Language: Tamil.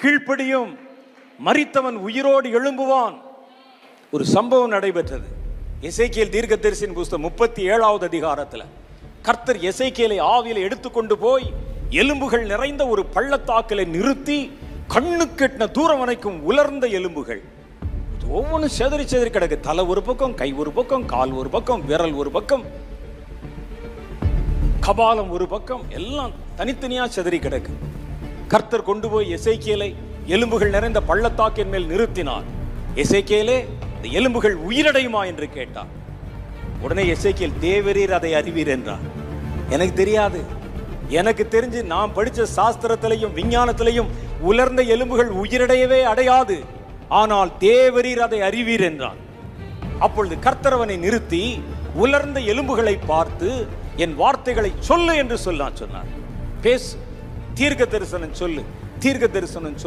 கீழ்ப்படியும், மரித்தவன் உயிரோடு எழும்புவான். ஒரு சம்பவம் நடைபெற்றது. எசேக்கியேல் தீர்க்கதரிசியின் புஸ்தகம் 37வது அதிகாரத்தில் கர்த்தர் எசேக்கியேலை ஆவியில எடுத்துக்கொண்டு போய் எலும்புகள் நிறைந்த ஒரு பள்ளத்தாக்கில நிறுத்தி, கண்ணுக்கு எட்டின தூரம் வரைக்கும் உலர்ந்த எலும்புகள் ஒவ்வொன்றும் செதறி செதறி கிடக்கு. தலை ஒரு பக்கம், கை ஒரு பக்கம், கால் ஒரு பக்கம், விரல் ஒரு பக்கம், கபாலம் ஒரு பக்கம், எல்லாம் தனித்தனியா செதறி கிடக்கு. கர்த்தர் கொண்டு போய் எசேக்கியேலை எலும்புகள் நிறைந்த பள்ளத்தாக்கின் மேல் நிறுத்தினார். எசேக்கியேலே, இந்த எலும்புகள் உயிரடையுமா என்று கேட்டார். உடனே எசேக்கியேல், தேவரீர் அதை அறிவீர் என்றார். எனக்கு தெரியாது, எனக்கு தெரிஞ்சு நான் படிச்ச சாஸ்திரத்திலையும் விஞ்ஞானத்திலையும் உலர்ந்த எலும்புகள் உயிரடையவே அடையாது, ஆனால் தேவரீர் அதை அறிவீர் என்றார். அப்பொழுது கர்த்தரவனை நிறுத்தி உலர்ந்த எலும்புகளை பார்த்து, என் வார்த்தைகளை சொல்லு என்று சொன்னார். பேசு, தீர்க்க தரிசனம் சொல்லு, தீர்க்க தரிசனம் சொல்லு.